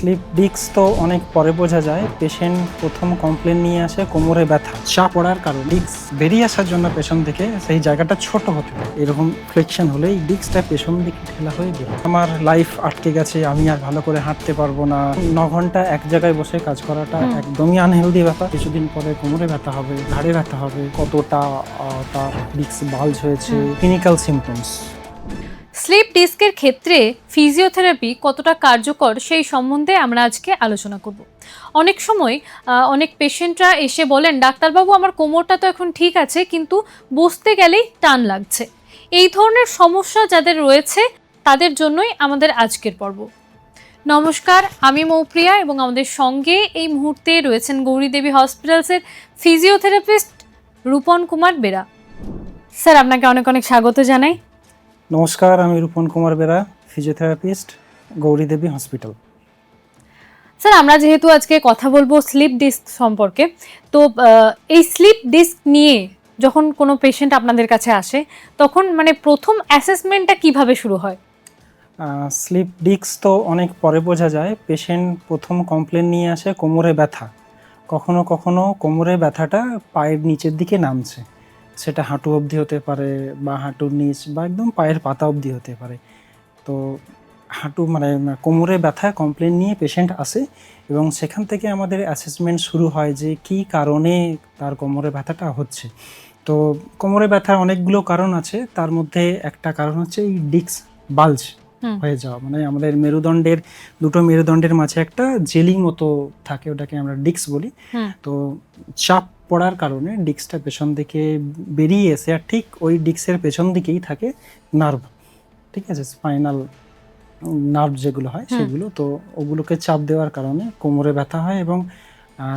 Slip disc তো অনেক পরে বোঝা যায়। পেশেন্ট প্রথম কমপ্লেন নিয়ে আসে কোমরে ব্যথা, চাপ পড়ার কারণ ডিস্ক বেরিয়ে আসার জন্য পেছন থেকে সেই জায়গাটা ছোট হতে পারে। এরকম ফ্লেকশন হলেই ডিস্কটা পেছন দিকে ঠেলা হয়ে বেরোয়। আমার লাইফ আটকে গেছে, আমি আর ভালো করে হাঁটতে পারবো না, 9 ঘন্টা এক জায়গায় বসে কাজ করাটা একদমই আনহেলদি ব্যাপার। কিছুদিন পরে কোমরে ব্যথা হবে, ঘাড়ে ব্যথা হবে, কতটা তার ডিস্ক বাল্জ হয়েছে, ক্লিনিক্যাল সিমটমস। স্লিপ ডিস্কের ক্ষেত্রে ফিজিওথেরাপি কতটা কার্যকর সেই সম্বন্ধে আমরা আজকে আলোচনা করব। অনেক সময় অনেক পেশেন্টরা এসে বলেন, ডাক্তারবাবু আমার কোমরটা তো এখন ঠিক আছে, কিন্তু বসতে গেলেই টান লাগছে। এই ধরনের সমস্যা যাদের রয়েছে তাদের জন্যই আমাদের আজকের পর্ব। নমস্কার, আমি মৌপ্রিয়া এবং আমাদের সঙ্গে এই মুহূর্তে রয়েছেন গৌরীদেবী হসপিটালসের ফিজিওথেরাপিস্ট রূপন কুমার বেরা। স্যার, আপনাকে অনেক অনেক স্বাগত জানাই। নমস্কার, আমি Rupan Kumar Bera, physiotherapist, Gouridevi hospital. Sir, আমরা যেহেতু আজকে কথা বলবো স্লিপ ডিস্ক সম্পর্কে, তো এই স্লিপ ডিস্ক নিয়ে যখন কোনো পেশেন্ট আপনাদের কাছে আসে তখন প্রথম অ্যাসেসমেন্টটা কিভাবে শুরু হয়? স্লিপ ডিস্ক তো অনেক পরে বোঝা যায়। পেশেন্ট প্রথম কমপ্লেন নিয়ে আসে কোমরে ব্যথা। কখনো কখনো কোমরে ব্যথাটা পায়ের নিচের দিকে নামছে, সেটা হাঁটু অবধি হতে পারে বা হাঁটুর নিচ বা একদম পায়ের পাতা অবধি হতে পারে। তো হাঁটু কোমরে ব্যথা কমপ্লেন নিয়ে পেশেন্ট আসে এবং সেখান থেকে আমাদের অ্যাসেসমেন্ট শুরু হয় যে কী কারণে তার কোমরে ব্যথাটা হচ্ছে। তো কোমরে ব্যথার অনেকগুলো কারণ আছে, তার মধ্যে একটা কারণ হচ্ছে এই ডিস্ক বাল্জ হয়ে যাওয়া। আমাদের দুটো মেরুদণ্ডের মাঝে একটা জেলি মতো থাকে, ওটাকে আমরা ডিস্ক বলি। তো চাপ পড়ার কারণে ডিস্কটা পেছন দিকে বেরিয়ে এসে, আর ঠিক ওই ডিস্কের পেছন দিকেই থাকে নার্ভ, ঠিক আছে, স্পাইনাল নার্ভ যেগুলো হয় সেগুলো। তো ওগুলোকে চাপ দেওয়ার কারণে কোমরে ব্যথা হয় এবং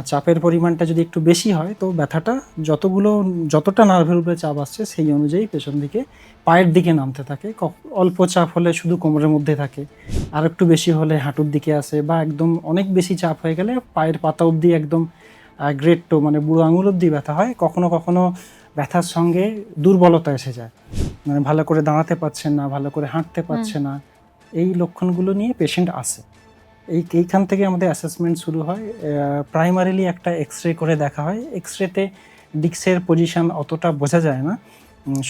চাপের পরিমাণটা যদি একটু বেশি হয় তো ব্যথাটা যতটা নার্ভের উপরে চাপ আসছে সেই অনুযায়ী পেছন দিকে পায়ের দিকে নামতে থাকে। অল্প চাপ হলে শুধু কোমরের মধ্যে থাকে, আর একটু বেশি হলে হাঁটুর দিকে আসে, বা একদম অনেক বেশি চাপ হয়ে গেলে পায়ের পাতা অবধি একদম গ্রেট টো বুড়ো আঙুল অবধি ব্যথা হয়। কখনো কখনো ব্যথার সঙ্গে দুর্বলতা এসে যায়, ভালো করে দাঁড়াতে পারছেন না, ভালো করে হাঁটতে পারছে না। এই লক্ষণগুলো নিয়ে পেশেন্ট আসে। এইখান থেকে আমাদের অ্যাসেসমেন্ট শুরু হয়। প্রাইমারিলি একটা এক্স রে করে দেখা হয়। এক্স রেতে ডিস্কের পজিশন অতটা বোঝা যায় না,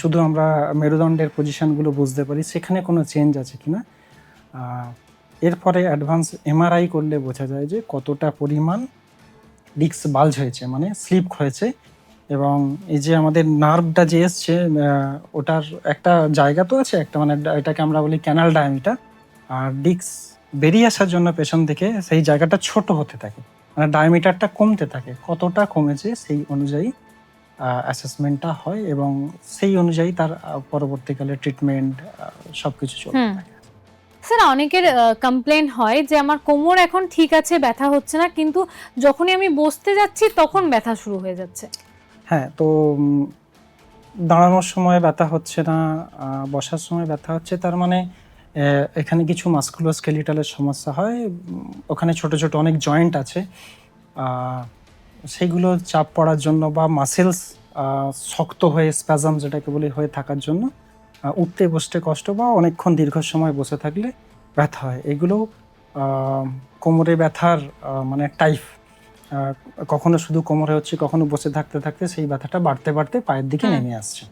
শুধু আমরা মেরুদণ্ডের পজিশনগুলো বুঝতে পারি সেখানে কোনো চেঞ্জ আছে কিনা। এরপরে অ্যাডভান্স এমআরআই করলে বোঝা যায় যে কতটা পরিমাণ ডিস্ক বাল্জ হয়েছে, স্লিপ হয়েছে। এবং এই যে আমাদের নার্ভটা যে এসছে, ওটার একটা জায়গা তো আছে, একটা এটাকে আমরা বলি ক্যানাল ডায়ামিটার। আর ডিস্ক বেরিয়ে আসার জন্য পেছন থেকে সেই জায়গাটা ছোট হতে থাকে, ডায়ামিটারটা কমতে থাকে। কতটা কমেছে সেই অনুযায়ী অ্যাসেসমেন্টটা হয় এবং সেই অনুযায়ী তার পরবর্তীকালে ট্রিটমেন্ট সবকিছু চলতে থাকে। স্যার, অনেকের কমপ্লেন হয় যে আমার কোমর এখন ঠিক আছে, ব্যথা হচ্ছে না, কিন্তু যখনই আমি বসতে যাচ্ছি তখন ব্যথা শুরু হয়ে যাচ্ছে। হ্যাঁ, তো দাঁড়ানোর সময় ব্যথা হচ্ছে না, বসার সময় ব্যথা হচ্ছে, তার এখানে কিছু মাস্কুলোস্কেলিটালের সমস্যা হয়। ওখানে ছোট ছোট অনেক জয়েন্ট আছে, সেগুলো চাপ পড়ার জন্য বা মাসেলস শক্ত হয়ে স্প্যাজম যেটাকে বলি হয়ে থাকার জন্য উঠতে বসতে কষ্ট বা অনেকক্ষণ দীর্ঘ সময় বসে থাকলে ব্যথা হয়। এগুলো কোমরে ব্যথার টাইপ। কখনো শুধু কোমরে হচ্ছে, কখনো বসে থাকতে থাকতে সেই ব্যথাটা বাড়তে বাড়তে পায়ের দিকে নেমে আসছে।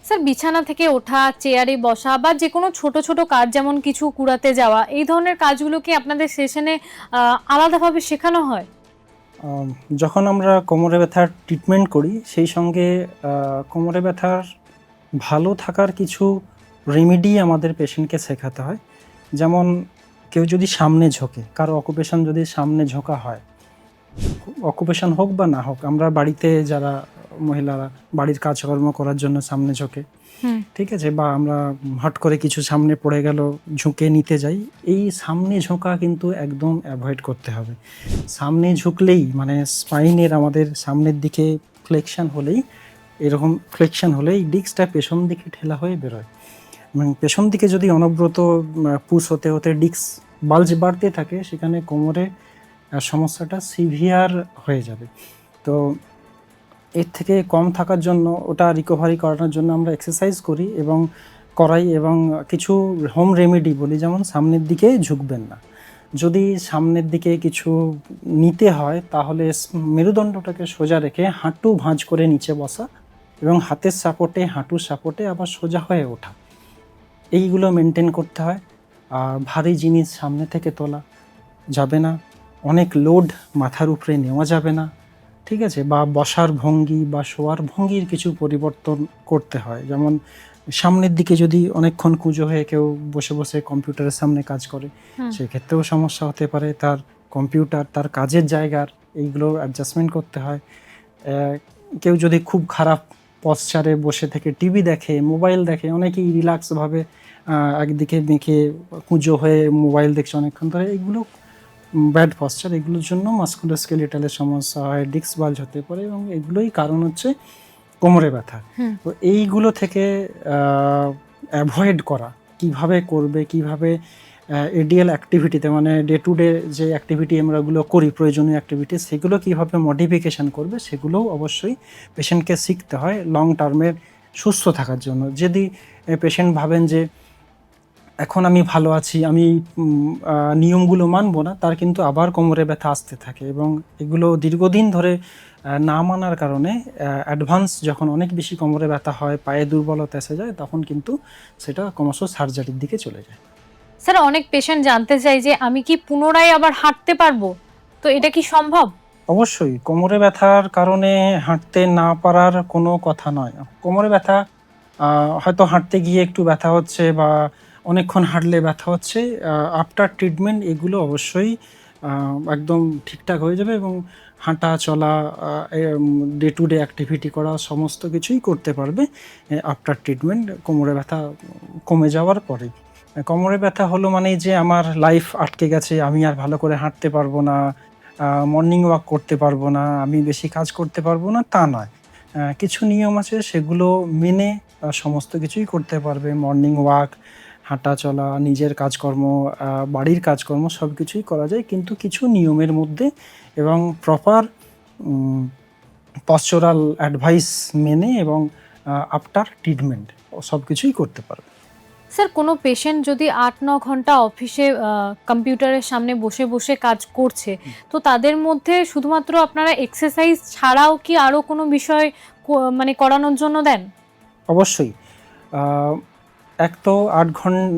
স্যার, বিছানা থেকে ওঠা, চেয়ারে বসা বা যে কোনো ছোট ছোট কাজ, যেমন কিছু কুড়াতে যাওয়া, এই ধরনের কাজগুলো কি আপনাদের সেশনে আলাদাভাবে শেখানো হয়? যখন আমরা কোমরে ব্যথার ট্রিটমেন্ট করি সেই সঙ্গে কোমরে ব্যথার ভালো থাকার কিছু রেমেডি আমাদের পেশেন্টকে শেখাতে হয়। যেমন কেউ যদি সামনে ঝোঁকে, কারো অকুপেশন যদি সামনে ঝোঁকা হয়, অকুপেশন হোক বা না হোক, আমরা বাড়িতে যারা মহিলারা বাড়ির কাজকর্ম করার জন্য সামনে ঝোঁকে, ঠিক আছে, বা আমরা হট করে কিছু সামনে পড়ে গেল ঝুঁকে নিতে যাই, এই সামনে ঝোঁকা কিন্তু একদম অ্যাভয়েড করতে হবে। সামনে ঝুঁকলেই স্পাইনের আমাদের সামনের দিকে ফ্লেকশন হলেই ডিস্কটা পেছন দিকে ঠেলা হয়ে বেরোয়। পেছন দিকে যদি অনবরত পুশ হতে হতে ডিস্ক বাল্জ বাড়তে থাকে, সেখানে কোমরে সমস্যাটা সিভিয়ার হয়ে যাবে। তো এর থেকে কম থাকার জন্য, ওটা রিকভারি করানোর জন্য আমরা এক্সারসাইজ করাই এবং কিছু হোম রেমেডি বলি, যেমন সামনের দিকে ঝুঁকবেন না। যদি সামনের দিকে কিছু নিতে হয় তাহলে মেরুদণ্ডটাকে সোজা রেখে হাঁটু ভাঁজ করে নিচে বসা এবং হাতের সাপোর্টে হাঁটুর সাপোর্টে আবার সোজা হয়ে ওঠা, এইগুলো মেনটেন করতে হয়। আর ভারী জিনিস সামনে থেকে তোলা যাবে না, অনেক লোড মাথার উপরে নেওয়া যাবে না, ঠিক আছে? বা বসার ভঙ্গি বা শোয়ার ভঙ্গির কিছু পরিবর্তন করতে হয়। যেমন সামনের দিকে যদি অনেকক্ষণ কুঁজো হয়ে কেউ বসে বসে কম্পিউটারের সামনে কাজ করে, সেক্ষেত্রেও সমস্যা হতে পারে। তার কম্পিউটার, তার কাজের জায়গার এইগুলো অ্যাডজাস্টমেন্ট করতে হয়। কেউ যদি খুব খারাপ পশ্চারে বসে থেকে টিভি দেখে, মোবাইল দেখে, অনেকেই রিল্যাক্সভাবে একদিকে বেঁকে কুঁজো হয়ে মোবাইল দেখছে অনেকক্ষণ ধরে, এগুলো ব্যাড পশ্চার। এগুলোর জন্য মাস্কুলোস্কেলিটালের সমস্যা হয়, ডিস্ক বাল্জ হতে পারে এবং এগুলোই কারণ হচ্ছে কোমরে ব্যথা। তো এইগুলো থেকে অ্যাভয়েড করা কিভাবে করবে, কিভাবে এডিএল অ্যাক্টিভিটিতে মানে ডে টু ডে যে অ্যাক্টিভিটি আমরাগুলো করি, প্রয়োজনীয় অ্যাক্টিভিটি, সেগুলো কিভাবে মডিফিকেশান করবে সেগুলোও অবশ্যই পেশেন্টকে শিখতে হয় লং টার্মের সুস্থ থাকার জন্য। যদি পেশেন্ট ভাবেন যে এখন আমি ভালো আছি, আমি নিয়মগুলো মানবো না, তার কিন্তু আবার কোমরে ব্যথা আসতে থাকে এবং এগুলো দীর্ঘদিন ধরে না মানার কারণে অ্যাডভান্স যখন অনেক বেশি কোমরে ব্যথা হয়, পায়ে দুর্বলতা এসে যায়, তখন কিন্তু সেটা ক্রমশ সার্জারির দিকে চলে যায়। স্যার, অনেক পেশেন্ট জানতে চাই যে আমি কি পুনরায় আবার হাঁটতে পারবো, তো এটা কি সম্ভব? অবশ্যই কোমরে ব্যথার কারণে হাঁটতে না পারার কোনো কথা নয়। কোমরে ব্যথা হয়তো হাঁটতে গিয়ে একটু ব্যথা হচ্ছে বা অনেকক্ষণ হাঁটলে ব্যথা হচ্ছে, আফটার ট্রিটমেন্ট এগুলো অবশ্যই একদম ঠিকঠাক হয়ে যাবে এবং হাঁটা চলা, ডে টু ডে অ্যাক্টিভিটি করা, সমস্ত কিছুই করতে পারবে আফটার ট্রিটমেন্ট কোমরে ব্যথা কমে যাওয়ার পরেই। কোমরে ব্যথা হলো মানেই যে আমার লাইফ আটকে গেছে, আমি আর ভালো করে হাঁটতে পারবো না, মর্নিং ওয়াক করতে পারবো না, আমি বেশি কাজ করতে পারবো না, তা নয়। কিছু নিয়ম আছে, সেগুলো মেনে সমস্ত কিছুই করতে পারবে। মর্নিং ওয়াক, হাঁটা চলা, নিজের কাজকর্ম, বাড়ির কাজকর্ম সব কিছুই করা যায়, কিন্তু কিছু নিয়মের মধ্যে এবং প্রপার পশ্চারাল অ্যাডভাইস মেনে এবং আফটার ট্রিটমেন্ট সব কিছুই করতে পারবে। স্যার, কোনো পেশেন্ট যদি 8-9 ঘন্টা অফিসে কম্পিউটারের সামনে বসে বসে কাজ করছে, তো তাদের মধ্যে শুধুমাত্র আপনারা এক্সারসাইজ ছাড়াও কি আরও কোনো বিষয় মানে করানোর জন্য দেন? অবশ্যই। এক তো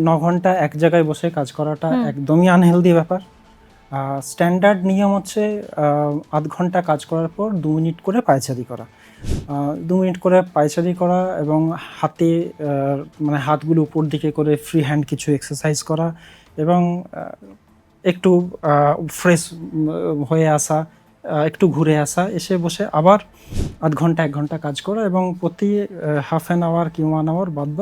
9 ঘন্টা এক জায়গায় বসে কাজ করাটা একদমই আনহেলদি ব্যাপার। স্ট্যান্ডার্ড নিয়ম হচ্ছে 8 ঘন্টা কাজ করার পর 2 মিনিট করে পায়চারি করা। 2 মিনিট করে পায়চারি করা এবং হাতে মানে হাতগুলো উপর দিকে করে ফ্রি হ্যান্ড কিছু এক্সারসাইজ করা এবং একটু ফ্রেশ হয়ে আসা, একটু ঘুরে আসা, এসে বসে আবার 8 ঘন্টা 1 ঘন্টা কাজ করা এবং প্রতি হাফ অ্যান আওয়ার কি 1 আওয়ার বাদ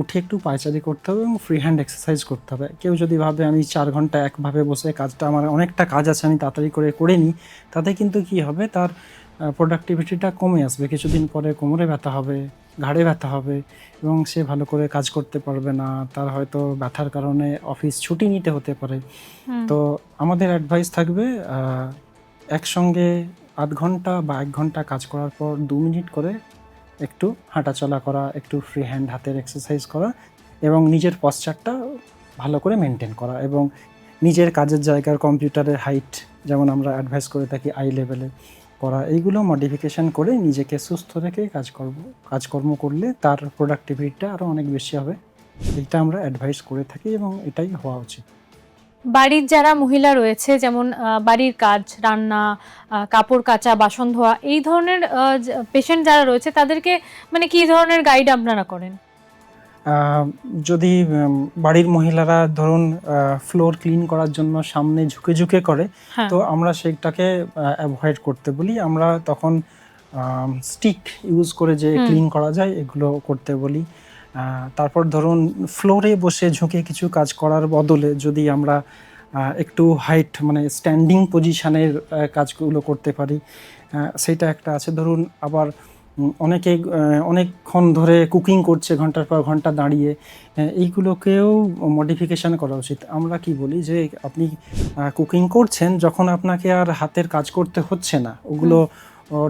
উঠে একটু পায়চারি করতে হবে এবং ফ্রি হ্যান্ড এক্সারসাইজ করতে হবে। কেউ যদি ভাবে আমি 4 ঘন্টা একভাবে বসে কাজটা, আমার অনেকটা কাজ আছে আমি তাড়াতাড়ি করে নিই, তাতে কিন্তু কি হবে, তার প্রোডাক্টিভিটিটা কমে আসবে। কিছুদিন পরে কোমরে ব্যথা হবে, ঘাড়ে ব্যথা হবে এবং সে ভালো করে কাজ করতে পারবে না। তার হয়তো ব্যথার কারণে অফিস ছুটি নিতে হতে পারে। তো আমাদের অ্যাডভাইস থাকবে একসঙ্গে 8 ঘন্টা বা 1 ঘন্টা কাজ করার পর 2 মিনিট করে একটু হাঁটাচলা করা, একটু ফ্রি হ্যান্ড হাতের এক্সারসাইজ করা এবং নিজের পশ্চারটা ভালো করে মেনটেন করা এবং নিজের কাজের জায়গার কম্পিউটারের হাইট যেমন আমরা অ্যাডভাইস করে থাকি আই লেভেলে করা, এইগুলো মডিফিকেশান করে নিজেকে সুস্থ রেখে কাজকর্ম করলে তার প্রোডাক্টিভিটিটা আরও অনেক বেশি হবে। এইটা আমরা অ্যাডভাইস করে থাকি এবং এটাই হওয়া উচিত। বাড়ির যারা মহিলা রয়েছে, যেমন বাড়ির কাজ, রান্না, কাপড় কাচা, বাসন ধোয়া, এই ধরনের পেশেন্ট যারা রয়েছে তাদেরকে মানে কী ধরনের গাইড আপনারা করেন? যদি বাড়ির মহিলারা ধরুন ফ্লোর ক্লিন করার জন্য সামনে ঝুঁকে ঝুঁকে করে, তো আমরা সেটাকে অ্যাভয়েড করতে বলি। আমরা তখন স্টিক ইউজ করে যে ক্লিন করা যায় এগুলো করতে বলি। তারপর ধরুন ফ্লোরে বসে ঝুঁকে কিছু কাজ করার বদলে যদি আমরা একটু হাইট মানে স্ট্যান্ডিং পজিশানের কাজগুলো করতে পারি, সেটা একটা আছে। ধরুন আবার অনেকে অনেকক্ষণ ধরে কুকিং করছে ঘন্টার পর ঘন্টা দাঁড়িয়ে, এইগুলোকেও মডিফিকেশান করা উচিত। আমরা কি বলি যে আপনি কুকিং করছেন, যখন আপনাকে আর হাতের কাজ করতে হচ্ছে না, ওগুলো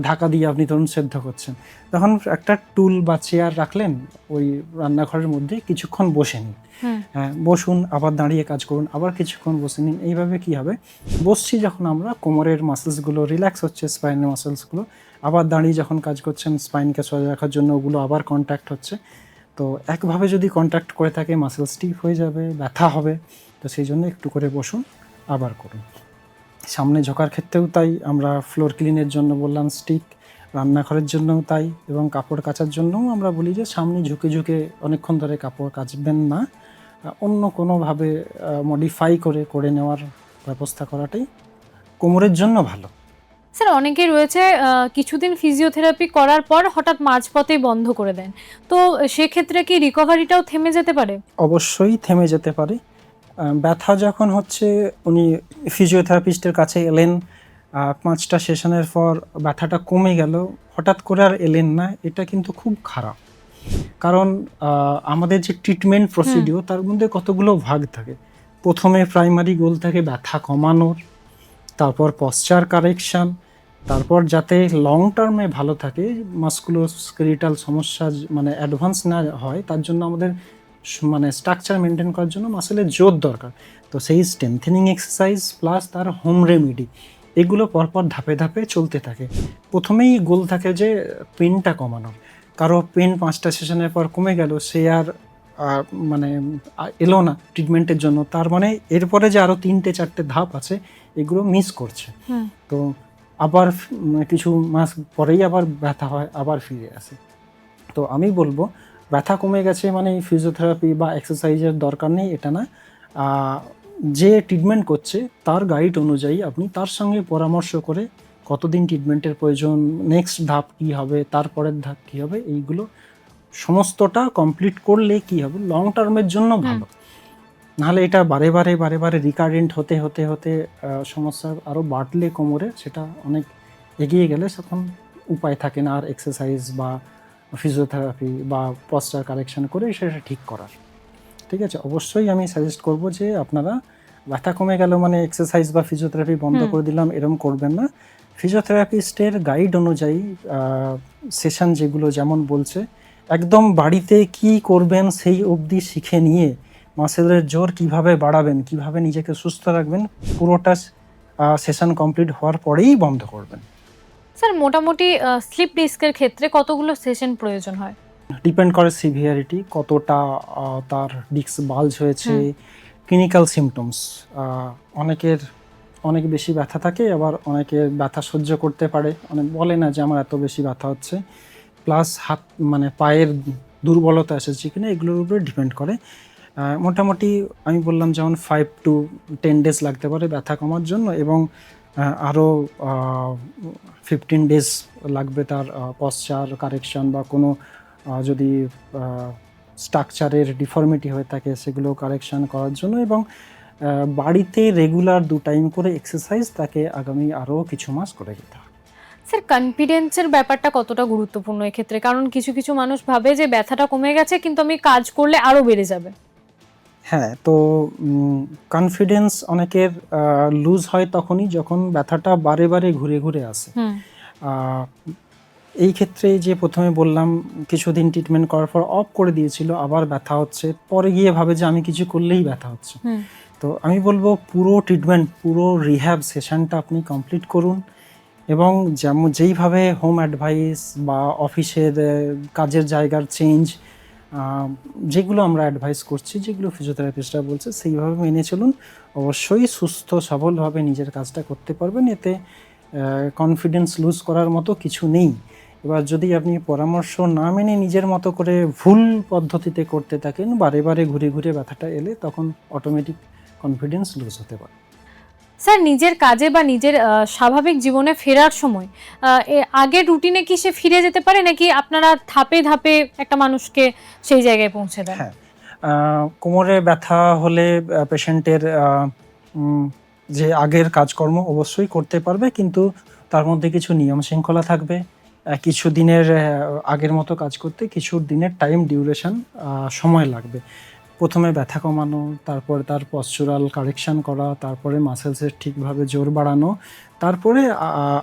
ঢাকা দিয়ে আপনি ধরুন সেদ্ধ করছেন, তখন একটা টুল বা চেয়ার রাখলেন ওই রান্নাঘরের মধ্যে, কিছুক্ষণ বসে নিন, হুম হ্যাঁ বসুন, আবার দাঁড়িয়ে কাজ করুন, আবার কিছুক্ষণ বসে নিন। এইভাবে কি হবে, বসছি যখন আমরা কোমরের মাসেলসগুলো রিল্যাক্স হচ্ছে, স্পাইনের মাসেলসগুলো, আবার দাঁড়িয়ে যখন কাজ করছেন স্পাইনকে সোজা রাখার জন্য ওগুলো আবার কন্ট্যাক্ট হচ্ছে। তো একভাবে যদি কন্ট্যাক্ট করে থাকে মাসেল স্টিফ হয়ে যাবে, ব্যথা হবে। তো সেই জন্য একটু করে বসুন, আবার করুন। সামনে ঝোঁকার ক্ষেত্রেও তাই, আমরা ফ্লোর ক্লিনের জন্য বললাম স্টিক, রান্নাঘরের জন্যও তাই, এবং কাপড় কাচার জন্যও আমরা বলি যে সামনে ঝুঁকে ঝুঁকে অনেকক্ষণ ধরে কাপড় কাচবেন না, অন্য কোনোভাবে মডিফাই করে নেওয়ার ব্যবস্থা করাটাই কোমরের জন্য ভালো। স্যার, অনেকেই রয়েছে কিছুদিন ফিজিওথেরাপি করার পর হঠাৎ মাঝপথেই বন্ধ করে দেন, তো সেক্ষেত্রে কি রিকভারিটাও থেমে যেতে পারে? অবশ্যই থেমে যেতে পারে। ব্যথা যখন হচ্ছে, উনি ফিজিওথেরাপিস্টের কাছে এলেন, 5টা সেশনের পর ব্যথাটা কমে গেল, হঠাৎ করে আর এলেন না, এটা কিন্তু খুব খারাপ। কারণ আমাদের যে ট্রিটমেন্ট প্রসিডিওর তার মধ্যে কতগুলো ভাগ থাকে। প্রথমে প্রাইমারি গোল থাকে ব্যথা কমানোর, তারপর পশ্চার কারেকশান, তারপর যাতে লং টার্মে ভালো থাকে, মাস্কুলোস্কেলিটাল সমস্যা মানে অ্যাডভান্স না হয়, তার জন্য আমাদের মানে স্ট্রাকচার মেনটেন করার জন্য মাসেলের জোর দরকার। তো সেই স্ট্রেংথেনিং এক্সারসাইজ প্লাস তার হোম রেমেডি, এগুলো পরপর ধাপে ধাপে চলতে থাকে। প্রথমেই গোল থাকে যে পেনটা কমানোর। কারো পেন 5টা সেশনের পর কমে গেল, সে আর মানে এলো না ট্রিটমেন্টের জন্য, তার মানে এরপরে যে আরও 3টে-4টে ধাপ আছে এগুলো মিস করছে। তো আবার কিছু মাস পরেই আবার ব্যথা হয়, আবার ফিরে আসে। তো আমি বলবো ব্যথা কমে গেছে মানে ফিজিওথেরাপি বা এক্সারসাইজের দরকার নেই এটা না। যে ট্রিটমেন্ট করছে তার গাইড অনুযায়ী আপনি তার সঙ্গে পরামর্শ করে কতদিন ট্রিটমেন্টের প্রয়োজন, নেক্সট ধাপ কী হবে, তারপরের ধাপ কী হবে, এইগুলো সমস্তটা কমপ্লিট করলে কি হবে, লং টার্মের জন্য ভালো। নাহলে এটা বারে বারে রিকারেন্ট হতে হতে হতে সমস্যা আরও বাড়লে কোমরে, সেটা অনেক এগিয়ে গেলে তখন উপায় থাকে না আর এক্সারসাইজ বা ফিজিওথেরাপি বা পশ্চার কারেকশন করে সেটা ঠিক করার। ঠিক আছে, অবশ্যই আমি সাজেস্ট করব যে আপনারা ব্যথা কমে গেল মানে এক্সারসাইজ বা ফিজিওথেরাপি বন্ধ করে দিলাম এরকম করবেন না। ফিজিওথেরাপিস্টের গাইড অনুযায়ী সেশন যেগুলো যেমন বলছে, একদম বাড়িতে কি করবেন সেই অবধি শিখে নিয়ে মাসেলের জোর কিভাবে বাড়াবেন, কিভাবে নিজেকে সুস্থ রাখবেন, পুরোটা সেশন কমপ্লিট হওয়ার পরেই বন্ধ করবেন। স্যার, মোটামুটি স্লিপ ডিস্কের ক্ষেত্রে কতগুলো সেশন প্রয়োজন হয়? ডিপেন্ড করে সিভিয়ারিটি, কতটা তার ডিস্ক বাল্জ হয়েছে, ক্লিনিক্যাল সিমটমস। অনেকের অনেক বেশি ব্যথা থাকে, আবার অনেকে ব্যথা সহ্য করতে পারে, অনেক বলে না যে আমার এত বেশি ব্যথা হচ্ছে, প্লাস হাত মানে পায়ের দুর্বলতা এসেছে কিনা, এগুলোর উপরে ডিপেন্ড করে। মোটামুটি আমি বললাম যেমন 5 to 10 ডেজ লাগতে পারে ব্যথা কমার জন্য, এবং আরও 15 ডেজ লাগবে তার পশ্চার কারেকশন বা কোনো যদি স্ট্রাকচারের ডিফর্মিটি হয়ে থাকে সেগুলো কারেকশান করার জন্য, এবং বাড়িতে রেগুলার 2 টাইম করে এক্সারসাইজ তাকে আগামী আরও কিছু মাস করে যেতে হবে। স্যার, কনফিডেন্সের ব্যাপারটা কতটা গুরুত্বপূর্ণ এক্ষেত্রে? কারণ কিছু কিছু মানুষ ভাবে যে ব্যথাটা কমে গেছে কিন্তু আমি কাজ করলে আরও বেড়ে যাবে। হ্যাঁ, তো কনফিডেন্স অনেকের লুজ হয় তখনই যখন ব্যথাটা বারে বারে ঘুরে ঘুরে আসে। এই ক্ষেত্রে যে প্রথমে বললাম কিছুদিন ট্রিটমেন্ট করার পর অফ করে দিয়েছিল, আবার ব্যথা হচ্ছে, পরে গিয়ে ভাবে যে আমি কিছু করলেই ব্যথা হচ্ছে। তো আমি বলবো পুরো ট্রিটমেন্ট, পুরো রিহ্যাব সেশনটা আপনি কমপ্লিট করুন, এবং যেইভাবে হোম অ্যাডভাইস বা অফিসের কাজের জায়গার চেঞ্জ, যেগুলো আমরা অ্যাডভাইস করছি, যেগুলো ফিজিওথেরাপিস্টরা বলছে সেইভাবে মেনে চলুন, অবশ্যই সুস্থ সবলভাবে নিজের কাজটা করতে পারবেন। এতে কনফিডেন্স লুজ করার মতো কিছু নেই। এবার যদি আপনি পরামর্শ না মেনে নিজের মতো করে ভুল পদ্ধতিতে করতে থাকেন, বারে বারে ঘুরে ঘুরে ব্যথাটা এলে তখন অটোমেটিক কনফিডেন্স লুজ হতে পারে। স্যার, নিজের কাজে বা নিজের স্বাভাবিক জীবনে ফেরার সময় আগের রুটিনে কি সে ফিরে যেতে পারে, নাকি আপনারা ধাপে ধাপে একটা মানুষকে সেই জায়গায় পৌঁছে দেন? হ্যাঁ, কোমরে ব্যথা হলে পেশেন্টের যে আগের কাজকর্ম অবশ্যই করতে পারবে, কিন্তু তার মধ্যে কিছু নিয়ম শৃঙ্খলা থাকবে। কিছু দিনের আগের মতো কাজ করতে কিছু দিনের টাইম ডিউরেশন সময় লাগবে। প্রথমে ব্যথা কমানো, তারপরে তার পশ্চারাল কারেকশন করা, তারপরে মাসেলসের ঠিকভাবে জোর বাড়ানো, তারপরে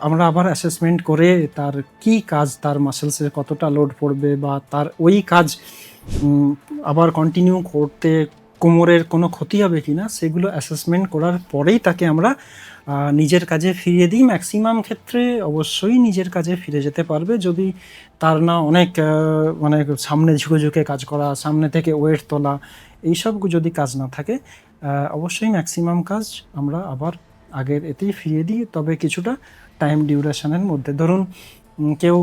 আমরা আবার অ্যাসেসমেন্ট করে তার কি কাজ, তার মাসেলসে কতটা লোড পড়বে বা তার ওই কাজ আবার কন্টিনিউ করতে কোমরের কোনো ক্ষতি হবে কি না, সেগুলো অ্যাসেসমেন্ট করার পরেই তাকে আমরা নিজের কাজে ফিরিয়ে দিই। ম্যাক্সিমাম ক্ষেত্রে অবশ্যই নিজের কাজে ফিরে যেতে পারবে, যদি তার না অনেক মানে সামনে ঝুঁকে ঝুঁকে কাজ করা, সামনে থেকে ওয়েট তোলা, এইসব যদি কাজ না থাকে অবশ্যই ম্যাক্সিমাম কাজ আমরা আবার আগের এতেই ফিরিয়ে দিই। তবে কিছুটা টাইম ডিউরেশনের মধ্যে, ধরুন কেউ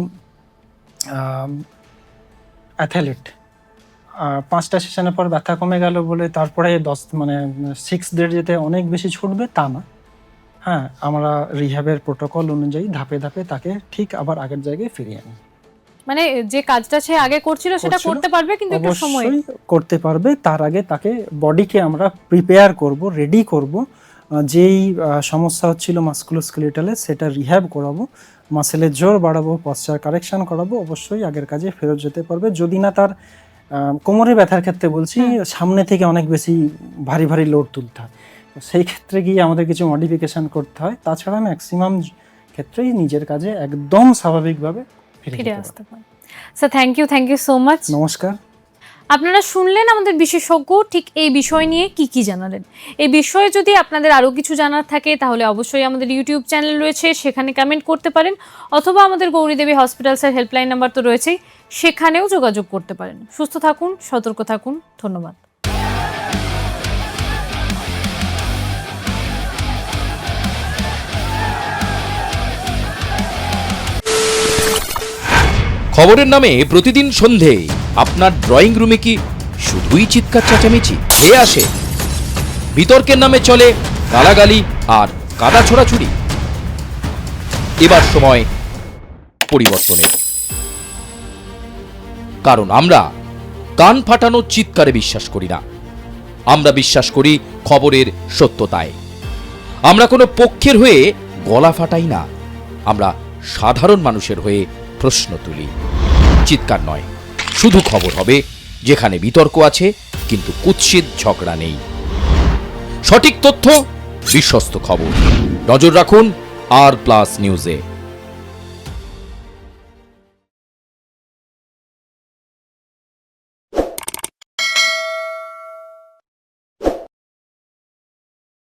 অ্যাথলেট 5টা সেশনের পর ব্যথা কমে গেল বলে তারপরে 6 ডে যেতে অনেক বেশি ছুটবে তা না। হ্যাঁ, আমরা রিহ্যাবের প্রোটোকল অনুযায়ী ধাপে ধাপে তাকে ঠিক আবার আগের জায়গায় ফিরিয়ে আনি। মানে যে কাজটা সে আগে করছিল সেটা করতে পারবে, কিন্তু একটু সময় অবশ্যই করতে পারবে। তার আগে তাকে বডিকে আমরা প্রিপেয়ার করব, রেডি করব, যেই সমস্যা হচ্ছিল মাসকুলোস্কেলেটালে সেটা রিহ্যাব করাবো, মাসেলের জোর বাড়াবো, পশ্চার কারেকশন করাবো, অবশ্যই আগের কাজে ফেরত যেতে পারবে। যদি না তার কোমরে ব্যথার ক্ষেত্রে বলছি, সামনে থেকে অনেক বেশি ভারী ভারী লোড তুলতে হয়, সেই ক্ষেত্রে গিয়ে আমাদের কিছু মডিফিকেশন করতে হয়। তাছাড়া ম্যাক্সিমাম ক্ষেত্রেই নিজের কাজে একদম স্বাভাবিকভাবে ফিরে আসতে পারে। Sir thank you so much. নমস্কার। আপনারা শুনলেন আমাদের বিশেষজ্ঞ ঠিক এই বিষয় নিয়ে কি জানালেন। এই বিষয়ে যদি আপনাদের আরও কিছু জানার থাকে তাহলে অবশ্যই আমাদের ইউটিউব চ্যানেল রয়েছে, সেখানে কমেন্ট করতে পারেন, অথবা আমাদের গৌরীদেবী হসপিটালসের হেল্পলাইন নাম্বার তো রয়েছেই, সেখানেও যোগাযোগ করতে পারেন। সুস্থ থাকুন, সতর্ক থাকুন, ধন্যবাদ। খবরের নামে প্রতিদিন সন্ধে আপনার ড্রয়িং রুমে কি শুধুই চিৎকার চেঁচামেচি খেয়ে আসে? বিতর্কের নামে চলে গালাগালি আর কাদা ছোড়াছুড়ি। এবার সময় পরিবর্তনের, কারণ আমরা কান ফাটানো চিৎকারে বিশ্বাস করি না। আমরা বিশ্বাস করি খবরের সত্যতায়। আমরা কোনো পক্ষের হয়ে গলা ফাটাই না, আমরা সাধারণ মানুষের হয়ে প্রশ্ন তুলি। চিৎকার নয়, শুধু খবর হবে যেখানে বিতর্ক আছে কিন্তু কুৎসিত ঝগড়া নেই। সঠিক তথ্য, বিশ্বস্ত খবর। নজর রাখুন আর প্লাস নিউজে।